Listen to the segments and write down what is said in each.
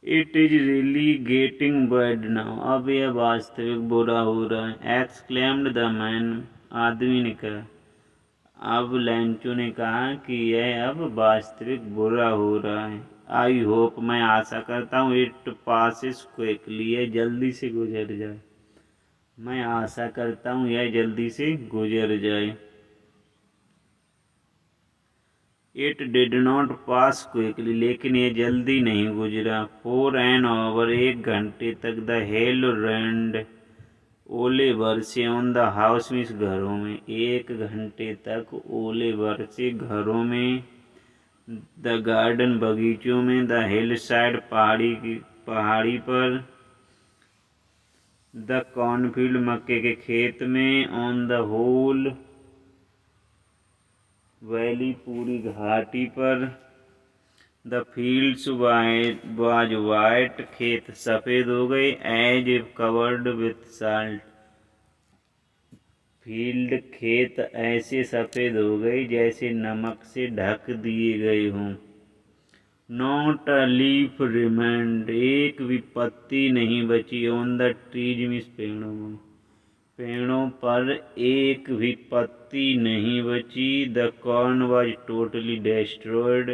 It is really getting bad now. अब यह वास्तविक बुरा हो रहा है। Exclaimed the man. आदमी ने कहा। अब लैंचो ने कहा कि यह अब वास्तविक बुरा हो रहा है। आई होप, मैं आशा करता हूँ, इट पासिस क्विकली, यह जल्दी से गुजर जाए। मैं आशा करता हूँ यह जल्दी से गुजर जाए। It did not pass quickly, लेकिन यह जल्दी नहीं गुजरा। फॉर एन आवर, 1 घंटे तक, द हेल रेंड, ओले बरसे ऑन द हाउस में, घरों में। 1 घंटे तक ओले बरसे घरों में। द गार्डन, बगीचों में। द हिल साइड, पहाड़ी पर। द कॉर्नफील्ड, मक्के के खेत में। ऑन द होल वैली, पूरी घाटी पर। द फील्ड्स वाज वाइट, खेत सफ़ेद हो गए। As if covered with salt, field, खेत ऐसे सफ़ेद हो गए जैसे नमक से ढक दिए गए हों। नॉट अ लीफ रिमेंड, एक भी पत्ती नहीं बची। ऑन द ट्रीज, मीन्स पेड़ों पर एक भी पत्ती नहीं बची। The corn was totally destroyed,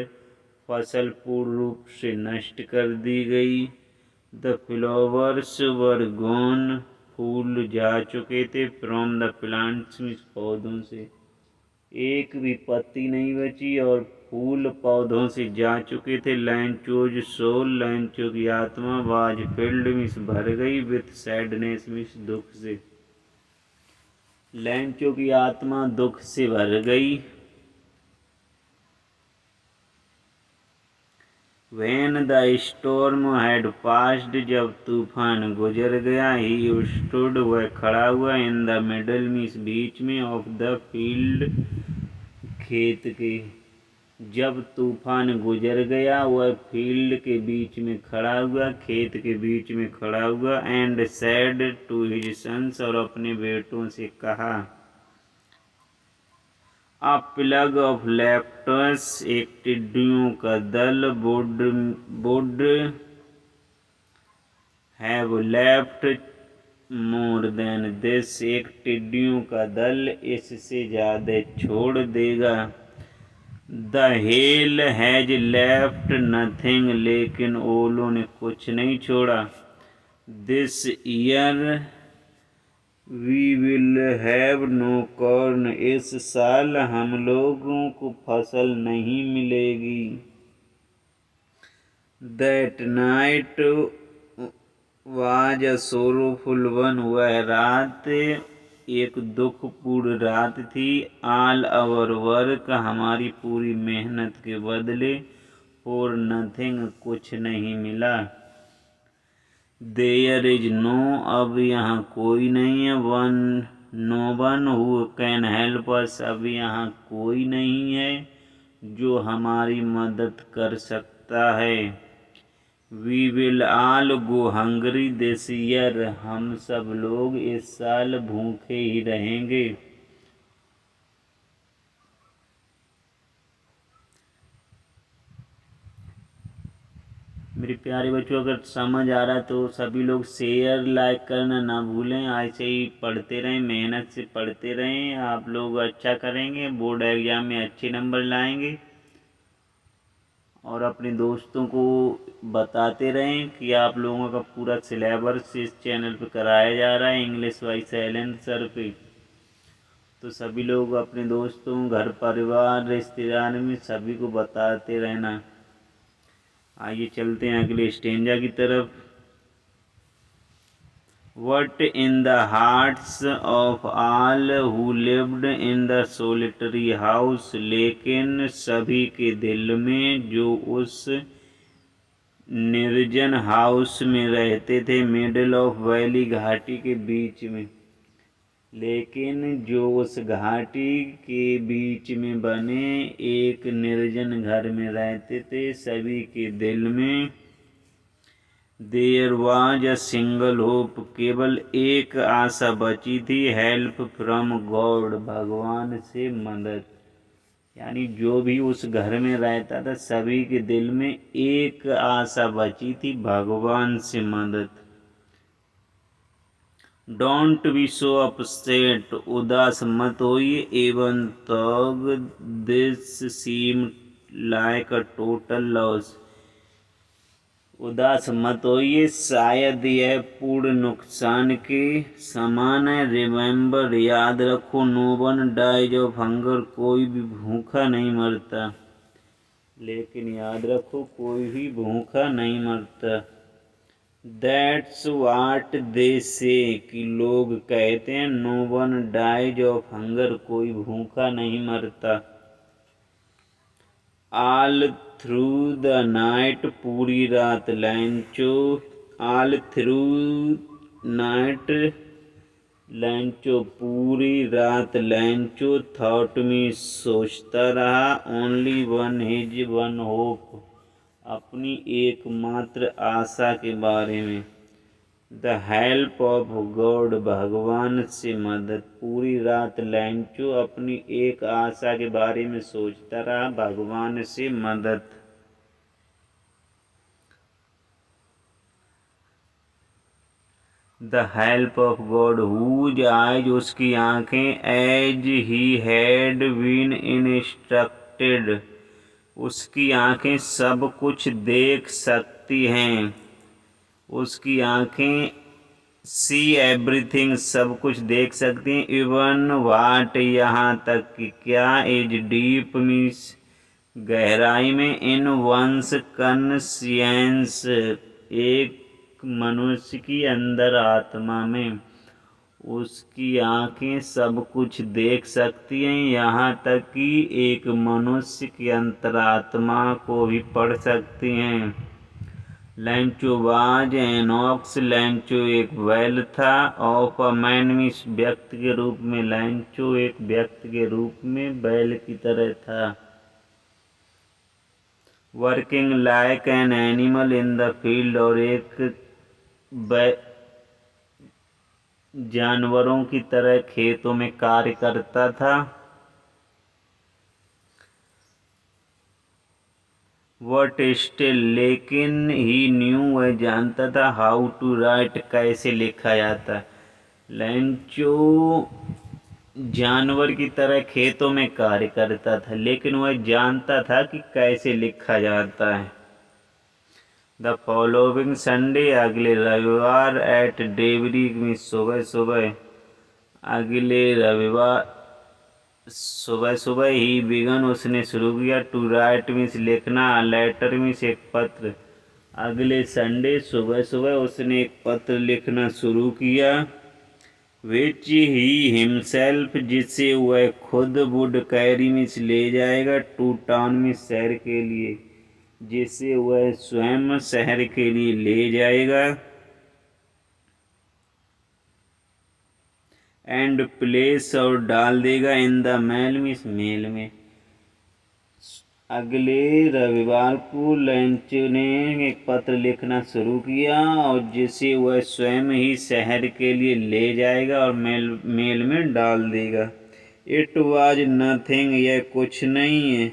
फसल पूर्ण रूप से नष्ट कर दी गई। द फ्लावर्स वर गॉन, फूल जा चुके थे। फ्रॉम द प्लांट्स, पौधों से एक भी पत्ती नहीं बची और फूल पौधों से जा चुके थे। लैंचोज सोल, लैंचो की आत्मा। वाज फिल्ड, भर गई। विथ सैडनेस, दुख से। लैंचो की आत्मा दुख से भर गई। When the storm had passed, जब तूफान गुजर गया। He stood, वह खड़ा हुआ। In the middle, बीच में। Of the field, खेत के। जब तूफान गुजर गया वह फील्ड के बीच में खड़ा हुआ, खेत के बीच में खड़ा हुआ। And said to his sons, और अपने बेटों से कहा। अ प्लग ऑफ लेप्टस, एक टिड्डियों का दल। Would have left more than this, एक टिड्डियों का दल इससे ज्यादा छोड़ देगा। The hail has left nothing, लेकिन ओलों ने कुछ नहीं छोड़ा। This year we will have no corn, इस साल हम लोगों को फसल नहीं मिलेगी। That night was a sorrowful one, वह रात एक दुखपूर्ण रात थी। ऑल आवर वर्क, हमारी पूरी मेहनत के बदले। फॉर नथिंग, कुछ नहीं मिला। देयर इज नो, अब यहाँ कोई नहीं है। No one who can help us, अब यहाँ कोई नहीं है जो हमारी मदद कर सकता है। We will all go hungry this year, हम सब लोग इस साल भूखे ही रहेंगे। मेरे प्यारे बच्चों, अगर समझ आ रहा है तो सभी लोग शेयर लाइक करना ना भूलें। ऐसे ही पढ़ते रहें, मेहनत से पढ़ते रहें। आप लोग अच्छा करेंगे, बोर्ड एग्जाम में अच्छे नंबर लाएंगे। और अपने दोस्तों को बताते रहें कि आप लोगों का पूरा सिलेबस इस चैनल पे कराया जा रहा है, इंग्लिश बाय शैलेंद्र सर पे। तो सभी लोग अपने दोस्तों, घर परिवार, रिश्तेदार में सभी को बताते रहना। आइए चलते हैं अगले स्टेंजा की तरफ। What in the hearts of all who lived in the solitary house, लेकिन सभी के दिल में जो उस निर्जन हाउस में रहते थे। मिडल ऑफ वैली, घाटी के बीच में। लेकिन जो उस घाटी के बीच में बने एक निर्जन घर में रहते थे, सभी के दिल में there was a single hope, केवल एक आशा बची थी। हेल्प फ्रॉम गॉड, भगवान से मदद। यानी जो भी उस घर में रहता था सभी के दिल में एक आशा बची थी, भगवान से मदद। डोंट बी सो अपसेट, उदास मत होइए, even though this seem like a total loss, उदास मत होइए, शायद यह पूर्ण नुकसान के समान है। रिमेंबर, याद रखो, no one dies of hunger, कोई भी भूखा नहीं मरता। लेकिन याद रखो, कोई भी भूखा नहीं मरता। दैट्स वाट दे से, कि लोग कहते हैं, no one dies of hunger, कोई भूखा नहीं मरता। ऑल थ्रू द नाइट, पूरी रात लैंचो, ऑल थ्रू नाइट लैंचो, पूरी रात लैंचो थॉट में सोचता रहा, only one his one hope, अपनी एकमात्र आशा के बारे में। द हेल्प ऑफ गॉड, भगवान से मदद, पूरी रात लैंचो अपनी एक आशा के बारे में सोचता रहा, भगवान से मदद। The help of God, whose eyes, उसकी आंखें, as he had been instructed, उसकी आंखें सब कुछ देख सकती हैं, उसकी आंखें सी एवरीथिंग, सब कुछ देख सकती हैं, इवन वाट, यहाँ तक कि क्या, इज डीप मीन्स गहराई में, इन वंस कॉन्शियंस, एक मनुष्य की अंदर आत्मा में, उसकी आंखें सब कुछ देख सकती हैं, यहाँ तक कि एक मनुष्य की अंतरात्मा को भी पढ़ सकती हैं। लैंचो वाज एन ऑक्स, लैंचो एक बैल था, ऑफ अ मैन मीन्स व्यक्ति के रूप में, लैंचो एक व्यक्ति के रूप में बैल की तरह था। Working like an animal in the field, और एक जानवरों की तरह खेतों में कार्य करता था। वट स्टिल, लेकिन ही न्यू, वह जानता था, हाउ टू राइट, कैसे लिखा जाता। लैंचो जानवर की तरह खेतों में कार्य करता था, लेकिन वह जानता था कि कैसे लिखा जाता है। द फॉलोइंग संडे, अगले रविवार, एट डेवरी में, सुबह सुबह, अगले रविवार सुबह सुबह ही, बिगन, उसने शुरू किया, टू राइट मीन्स लिखना, लेटर मीन्स एक पत्र, अगले संडे सुबह सुबह उसने एक पत्र लिखना शुरू किया। विच ही हिमसेल्फ, जिसे वह खुद, वुड कैरी मीन्स ले जाएगा, टू टाउन मीन्स शहर के लिए, जिसे वह स्वयं शहर के लिए ले जाएगा। एंड प्लेस, और डाल देगा, in the mail means mail में। अगले रविवार को लैंच ने एक पत्र लिखना शुरू किया, और जिसे वह स्वयं ही शहर के लिए ले जाएगा और मेल में डाल देगा। इट वाज नथिंग, यह कुछ नहीं है,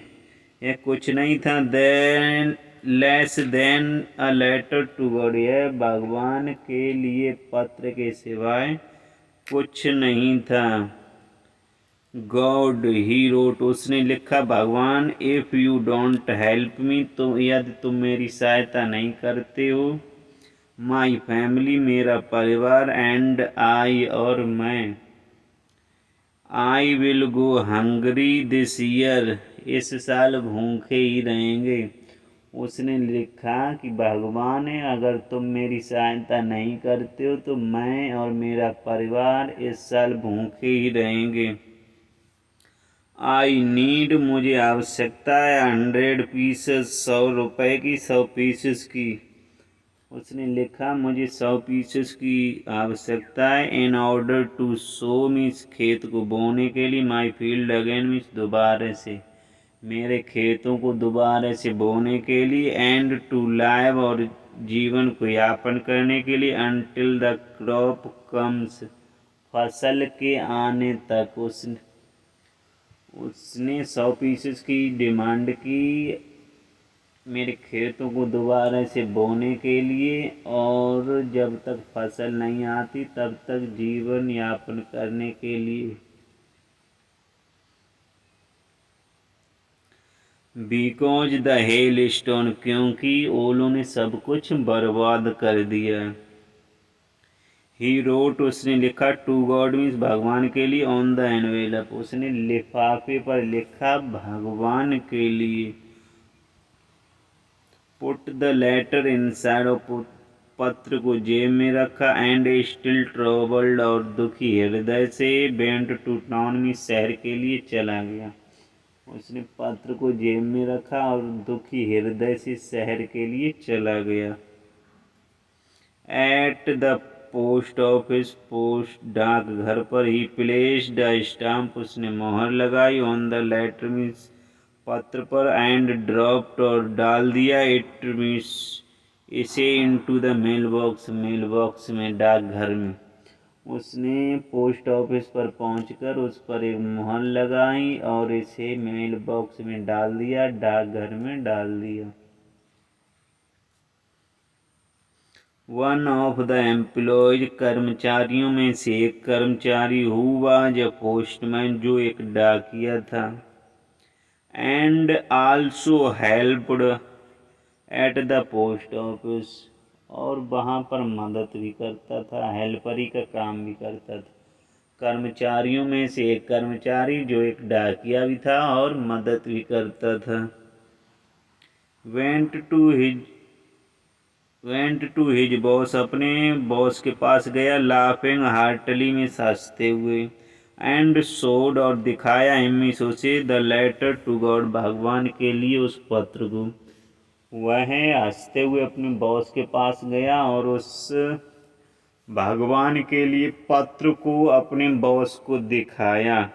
यह कुछ नहीं था, then less than a letter to God, यह भगवान के लिए पत्र के सिवाय कुछ नहीं था। गॉड, ही रोट, उसने लिखा, भगवान, if you don't help me, तो यदि तुम मेरी सहायता नहीं करते हो, माई फैमिली, मेरा परिवार, एंड आई, और मैं, I will go hungry this year, इस साल भूखे ही रहेंगे। उसने लिखा कि भगवान, अगर तुम मेरी सहायता नहीं करते हो तो मैं और मेरा परिवार इस साल भूखे ही रहेंगे। आई नीड, मुझे आवश्यकता है, 100 पीसेस, 100 रुपये की, 100 पीसेस की। उसने लिखा, मुझे 100 पीसेस की आवश्यकता है, in order to sow means खेत को बोने के लिए, माई फील्ड अगेन मीन्स दोबारा से, मेरे खेतों को दोबारा से बोने के लिए, एंड टू लाइव, और जीवन को यापन करने के लिए, अनटिल द क्रॉप कम्स, फसल के आने तक। उसने 100 पीसेस की डिमांड की मेरे खेतों को दोबारा से बोने के लिए, और जब तक फसल नहीं आती तब तक जीवन यापन करने के लिए। बिकॉज द हेल स्टोन, क्योंकि ओलों ने सब कुछ बर्बाद कर दिया। ही रोट, उसने लिखा, टू गॉड मीन्स भगवान के लिए, ऑन द एनवेलप, उसने लिफाफे पर लिखा भगवान के लिए। पुट द लेटर इनसाइड, और पत्र को जेब में रखा। एंड स्टिल ट्रबल्ड, और दुखी हृदय से, वेंट टू टाउन में, शहर के लिए चला गया। उसने पत्र को जेब में रखा और दुखी हृदय से शहर के लिए चला गया। At the post office, post डाकघर पर, ही प्लेस्ड द स्टाम्प, उसने मोहर लगाई। ऑन द लेटर मीन्स पत्र पर। एंड ड्रॉप्ड, और डाल दिया। इट मीन्स इसे। Into the mail box, mail box में, डाकघर में। उसने पोस्ट ऑफिस पर पहुंचकर उस पर एक मुहर लगाई और इसे मेल बॉक्स में डाल दिया, डाकघर में डाल दिया। वन ऑफ द एम्प्लॉयज, कर्मचारियों में से एक कर्मचारी, हु वाज अ पोस्टमैन, जो एक डाकिया था। And also helped at the post office, और वहाँ पर मदद भी करता था, हेल्परी का काम भी करता था। कर्मचारियों में से एक कर्मचारी जो एक डाकिया भी था और मदद भी करता था। वेंट टू हिज बॉस, अपने बॉस के पास गया। लाफिंग हार्टली, में हंसते हुए। एंड शोड, और दिखाया। हिम्मिस, उसे। द लेटर टू गॉड, भगवान के लिए उस पत्र को। वह हंसते हुए अपने बॉस के पास गया और उस भगवान के लिए पत्र को अपने बॉस को दिखाया।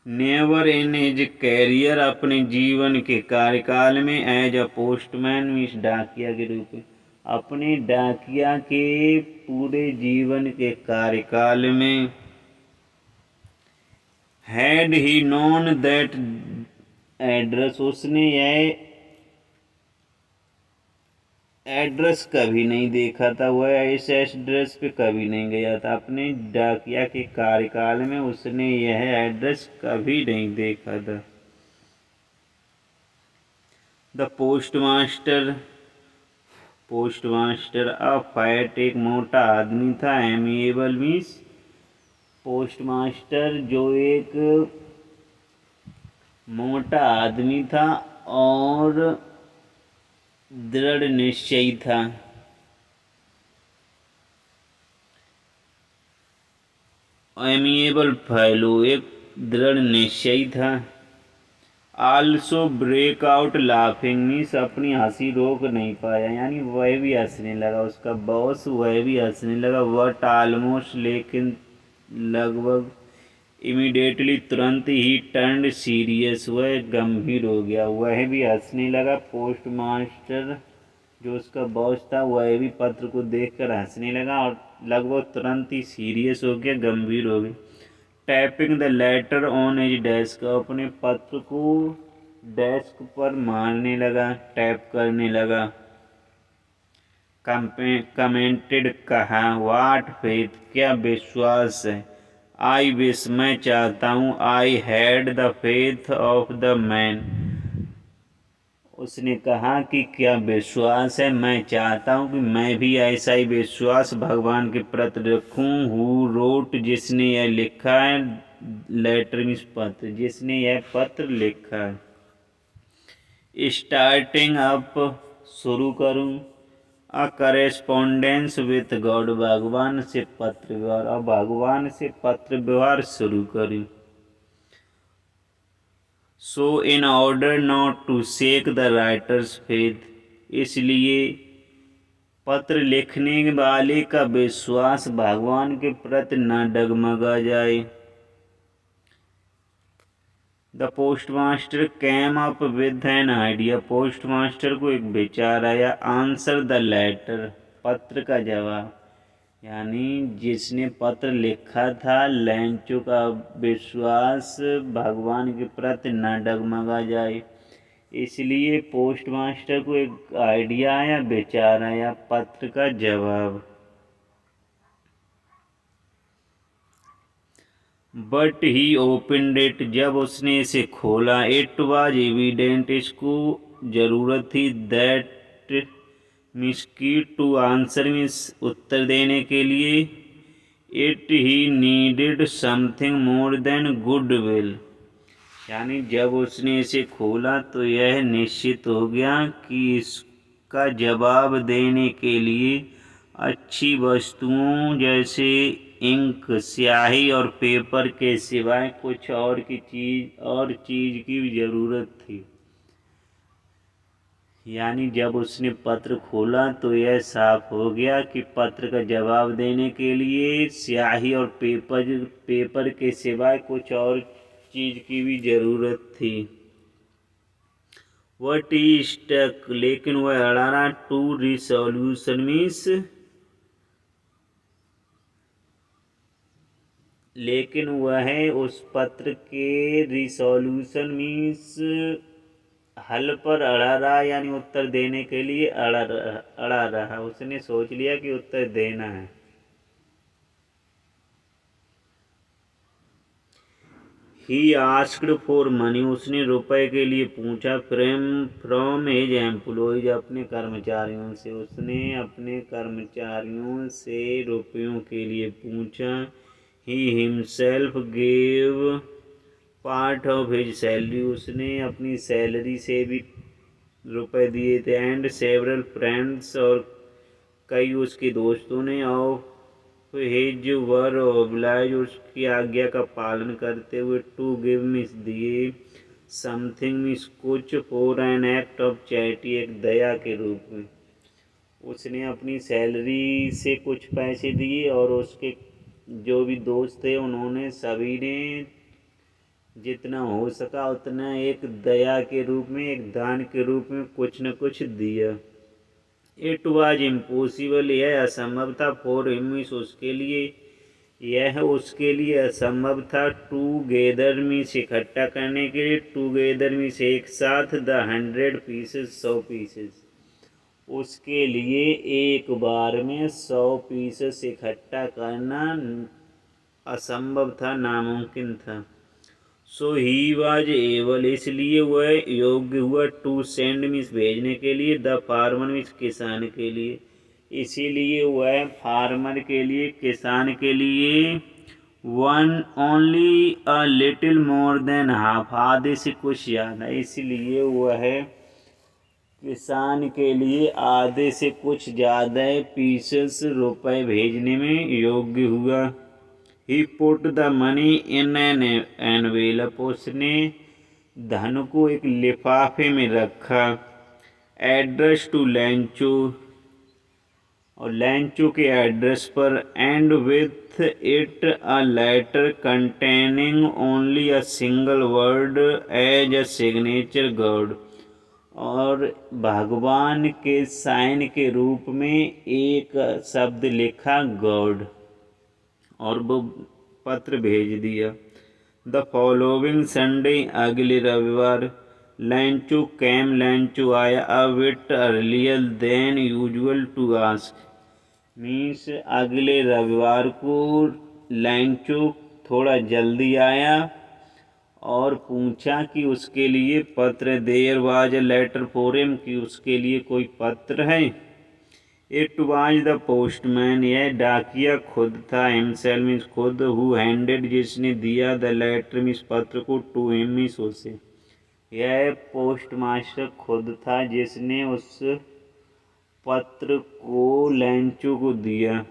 नेवर इन हिज कैरियर, अपने जीवन के कार्यकाल में। एज अ पोस्टमैन, मीन्स डाकिया के रूप में, अपने डाकिया के पूरे जीवन के कार्यकाल में। Had he known that address, उसने यह एड्रेस कभी नहीं देखा था, वह इस एड्रेस पे कभी नहीं गया था। अपने डाकिया के कार्यकाल में उसने यह एड्रेस कभी नहीं देखा था। The postmaster, postmaster a fat, एक मोटा आदमी था। एमिएबल मीन्स, पोस्टमास्टर जो एक मोटा आदमी था और दृढ़ निश्चयी था। एमिएबल फैलो, एक दृढ़ निश्चयी था। Also break out laughing means, अपनी हंसी रोक नहीं पाया, यानी वह भी हंसने लगा, उसका बॉस वह भी हंसने लगा। वट ऑलमोस्ट, लेकिन लगभग। इमीडिएटली, तुरंत ही। टर्न्ड सीरियस, वह गंभीर हो गया, वह भी हंसने लगा। पोस्ट मास्टर जो उसका बॉस था वह भी पत्र को देखकर हंसने लगा और लगभग तुरंत ही सीरियस हो गया, गंभीर हो गया। Tapping the later on his desk, अपने पत्र को डेस्क पर मारने लगा, टैप करने लगा। कमेंटेड, कहा। वाट फेथ, क्या विश्वास है। आई विश, मैं चाहता हूँ। I had the faith of the man, उसने कहा कि क्या विश्वास है, मैं चाहता हूँ कि मैं भी ऐसा ही विश्वास भगवान के प्रति रखूँ। हु रोट, जिसने यह लिखा है। लेटर मीन्स पत्र, जिसने यह पत्र लिखा है। स्टार्टिंग अप, शुरू करूँ। अ करेस्पॉन्डेंस विथ गॉड, भगवान से पत्र व्यवहार, और भगवान से पत्र व्यवहार शुरू करूँ। So in order not to shake the writer's faith, इसलिए पत्र लिखने वाले का विश्वास भगवान के प्रति न डगमगा जाए। The postmaster cam up with an idea, postmaster को एक विचार आया। आंसर द लेटर, पत्र का जवाब। यानी जिसने पत्र लिखा था, लैंचो का विश्वास भगवान के प्रति न डगमगा जाए, इसलिए पोस्टमास्टर को एक आइडिया आया, विचार आया, पत्र का जवाब। बट ही ओपनड इट, जब उसने इसे खोला, इट वाज एविडेंट, इसको जरूरत थी, दैट मिस की टू आंसर, मिस उत्तर देने के लिए, it he needed something more than good will. यानी जब उसने इसे खोला तो यह निश्चित हो गया कि इसका जवाब देने के लिए अच्छी वस्तुओं जैसे इंक, स्याही और पेपर के सिवाय कुछ और चीज की ज़रूरत थी। यानी जब उसने पत्र खोला तो यह साफ हो गया कि पत्र का जवाब देने के लिए स्याही और पेपर के सिवाय कुछ और चीज की भी जरूरत थी। वट ही स्टक, लेकिन वह अड़ा रहा, टू रिसोल्यूशन मीन्स, लेकिन वह उस पत्र के रिसोल्यूशन मीन्स हल पर अड़ा रहा, यानी उत्तर देने के लिए अड़ा रहा। उसने सोच लिया कि उत्तर देना है। ही आस्क्ड फॉर मनी, उसने रुपए के लिए पूछा, फ्रॉम हिज एम्प्लॉयज, अपने कर्मचारियों से। उसने अपने कर्मचारियों से रुपयों के लिए पूछा। He himself gave part of his salary, उसने अपनी सैलरी से भी रुपए दिए थे। एंड सेवरल फ्रेंड्स, और कई उसके दोस्तों ने, ऑफ हिज वर ओब्लाइज, उसकी आज्ञा का पालन करते हुए, टू गिव मिस, दिए, समथिंग मिस, कुछ, for an act of charity, एक दया के रूप में। उसने अपनी सैलरी से कुछ पैसे दिए और उसके जो भी दोस्त थे उन्होंने सभी ने जितना हो सका उतना एक दया के रूप में, एक दान के रूप में कुछ न कुछ दिया। इट वॉज इम्पॉसिबल, यह असंभव था, फॉर हिम, उसके लिए, यह उसके लिए असंभव था, टू गेदर मीन्स इकट्ठा करने के लिए, टू गेदर मीन्स एक साथ, 100 पीसेस 100 पीसेस, उसके लिए एक बार में 100 पीसेस इकट्ठा करना असंभव था, नामुमकिन था। सो ही वॉज एबल, इसलिए वह योग्य हुआ, टू सेंड मीन्स भेजने के लिए, द फार्मर मीन्स किसान के लिए, इसीलिए वह फार्मर के लिए, किसान के लिए, one only a little more than half, आधे से कुछ ज़्यादा, इसलिए वह किसान के लिए आधे से कुछ ज़्यादा पीसेस रुपए भेजने में योग्य हुआ। He put the money in an envelope, उसने धन को एक लिफाफे में रखा। एड्रेस टू लैंचो, और लैंचो के एड्रेस पर, and with it a letter containing only a single word as a signature God, और भगवान के साइन के रूप में एक शब्द लिखा, गॉड, और वो पत्र भेज दिया। द फॉलोइंग संडे, अगले रविवार, लैंचो कैम, लैंचो आया, a bit earlier than usual to ask, means अगले रविवार को लैंचो थोड़ा जल्दी आया और पूछा कि उसके लिए पत्र, there was a letter for him, कि उसके लिए कोई पत्र है। इट वाज द पोस्टमैन, यह डाकिया खुद था, हिमसेल्फ मीन्स खुद, हु हैंडेड, जिसने दिया, द लेटर मीन्स पत्र को, टू हिम मीन्स उसे। यह पोस्टमास्टर खुद था जिसने उस पत्र को लैंचो को दिया।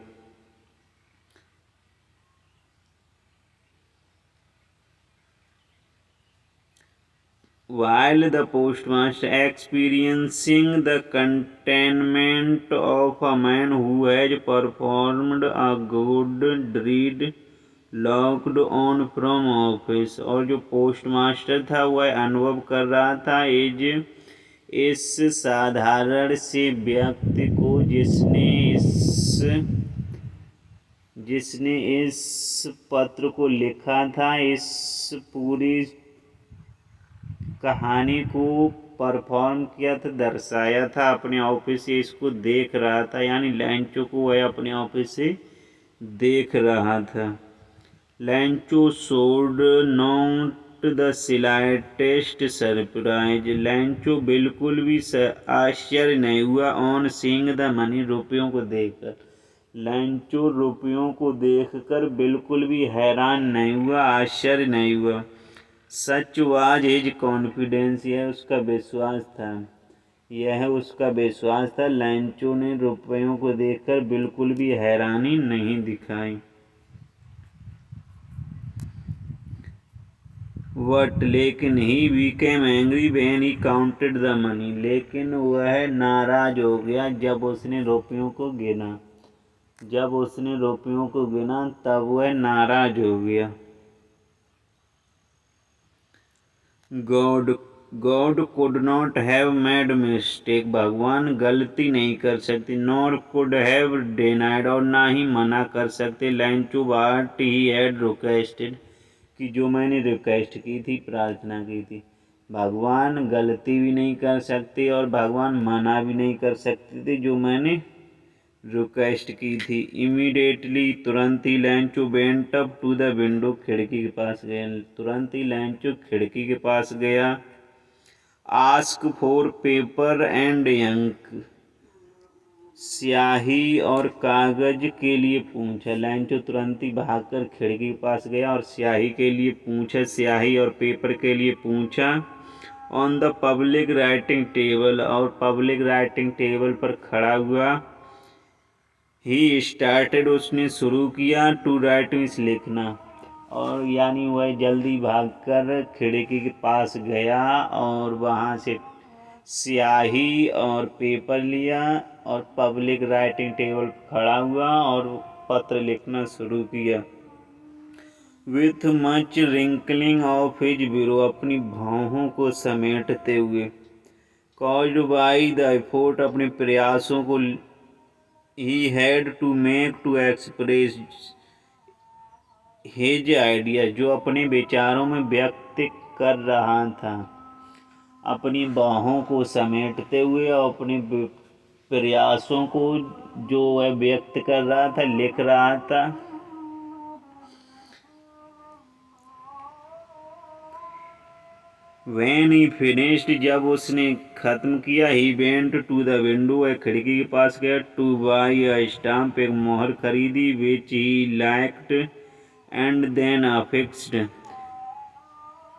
While the postmaster experiencing the contentment of a man who has performed a good deed locked on from office, और जो पोस्टमास्टर था वह अनुभव कर रहा था इस साधारण से व्यक्ति को जिसने इस जिसने इस पत्र को लिखा था, इस पूरी कहानी को परफॉर्म किया था, दर्शाया था, अपने ऑफिस से इसको देख रहा था, यानी लैंचो को वह अपने ऑफिस से देख रहा था। लैंचो showed not the slightest surprise. लैंचो बिल्कुल भी आश्चर्य नहीं हुआ ऑन सीइंग द मनी, रुपयों को देखकर। लैंचो रुपयों को देखकर बिल्कुल भी हैरान नहीं हुआ, आश्चर्य नहीं हुआ। सच वाज हिज कॉन्फिडेंस, यह उसका विश्वास था, यह उसका विश्वास था। लैंचो ने रुपयों को देखकर बिल्कुल भी हैरानी नहीं दिखाई। वट लेकिन he became angry when he counted the money, लेकिन वह नाराज हो गया जब उसने रुपयों को गिना। जब उसने रुपयों को गिना तब वह नाराज हो गया। God could not have made mistake, भगवान गलती नहीं कर सकते। नॉर कुड हैव डिनाइड, और ना ही मना कर सकते। लैंचो व्हाट ही हैड रिक्वेस्टेड, कि जो मैंने रिक्वेस्ट की थी, प्रार्थना की थी। भगवान गलती भी नहीं कर सकते और भगवान मना भी नहीं कर सकते थे जो मैंने रिक्वेस्ट की थी। इमीडिएटली, तुरंत ही Lencho went up to the window, खिड़की के पास गया। तुरंत ही लैंचो खिड़की के पास गया। Ask for paper and ink, स्याही और कागज के लिए पूछा। लैंचो तुरंत ही भागकर खिड़की के पास गया और स्याही के लिए पूछा, स्याही और पेपर के लिए पूछा। On the public writing table, और पब्लिक राइटिंग टेबल पर खड़ा हुआ। ही स्टार्टेड, उसने शुरू किया। टू राइट मीन्स लिखना, और यानी वह जल्दी भागकर खिड़की के पास गया और वहाँ से स्याही और पेपर लिया और पब्लिक राइटिंग टेबल पर खड़ा हुआ और पत्र लिखना शुरू किया। With much wrinkling of his bro, अपनी भौहों को समेटते हुए। कॉज्ड बाई द एफोर्ट, अपने प्रयासों को he had to make to express his idea, जो अपने विचारों में व्यक्त कर रहा था। अपनी बाहों को समेटते हुए और अपने प्रयासों को जो वह व्यक्त कर रहा था, लिख रहा था। When he finished, जब उसने खत्म किया। He went to the window, वह खिड़की के पास गया। To buy a stamp, एक मोहर खरीदी। Which he liked and then affixed,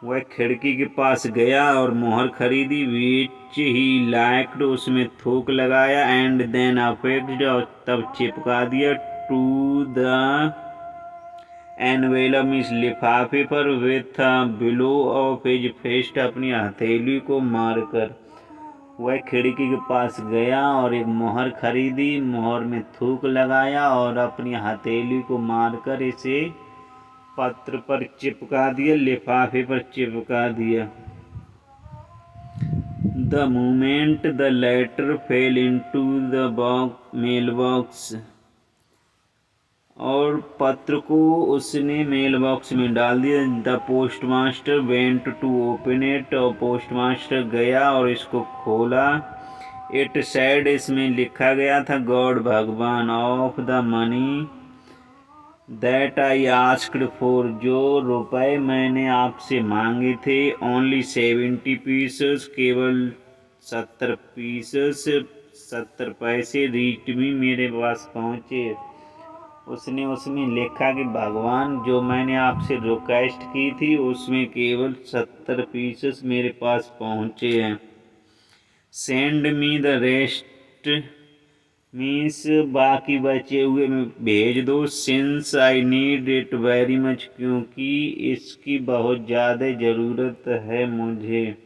वह खिड़की के पास गया और मोहर खरीदी। Which he liked, उसमें थूक लगाया। And then affixed, और तब चिपका दिया। To the एनवेलप मीन्स लिफाफे पर। With below of his fest, अपनी हथेली को मारकर। वह खिड़की के पास गया और एक मोहर खरीदी, मोहर में थूक लगाया और अपनी हथेली को मारकर इसे पत्र पर चिपका दिया, लिफाफे पर चिपका दिया। The moment the letter fell into the mail box, और पत्र को उसने मेल बॉक्स में डाल दिया। The postmaster went to open it, और पोस्ट मास्टर गया और इसको खोला। इट सैड, इसमें लिखा गया था, गॉड भगवान, of the money that I asked for, जो रुपए मैंने आपसे मांगे थे। ओनली 70 पीसेस, केवल 70 पीसेस, 70 पैसे। रीच मी, मेरे पास पहुँचे। उसने उसमें लिखा कि भगवान, जो मैंने आपसे रिक्वेस्ट की थी उसमें केवल 70 पीसेस मेरे पास पहुँचे हैं। Send me the rest means बाकी बचे हुए में भेज दो। Since I need it very much, क्योंकि इसकी बहुत ज़्यादा ज़रूरत है मुझे।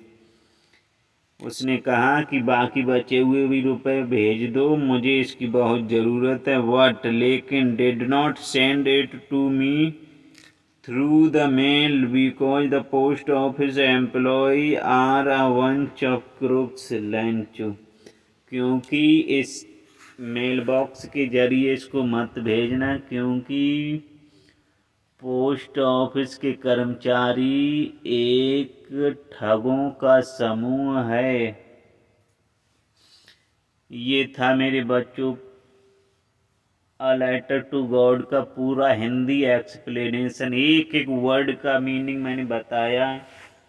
उसने कहा कि बाकी बचे हुए भी रुपए भेज दो, मुझे इसकी बहुत ज़रूरत है। वट, लेकिन did not send it to me through the mail because the post office employ are a bunch of crooks. Lencho, क्योंकि इस मेल बॉक्स के जरिए इसको मत भेजना, क्योंकि पोस्ट ऑफिस के कर्मचारी एक ठगों का समूह है। ये था मेरे बच्चों अ लेटर टू गॉड का पूरा हिंदी एक्सप्लेनेशन, एक एक वर्ड का मीनिंग मैंने बताया।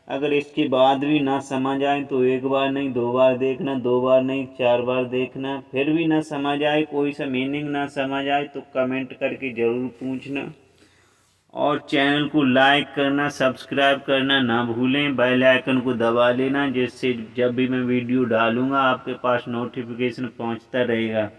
अगर इसके बाद भी ना समझ आए तो एक बार नहीं 2 बार देखना, 2 बार नहीं 4 बार देखना। फिर भी ना समझ आए, कोई सा मीनिंग ना समझ आए तो कमेंट करके ज़रूर पूछना। और चैनल को लाइक करना, सब्सक्राइब करना ना भूलें। बेल आइकन को दबा लेना, जिससे जब भी मैं वीडियो डालूँगा आपके पास नोटिफिकेशन पहुँचता रहेगा।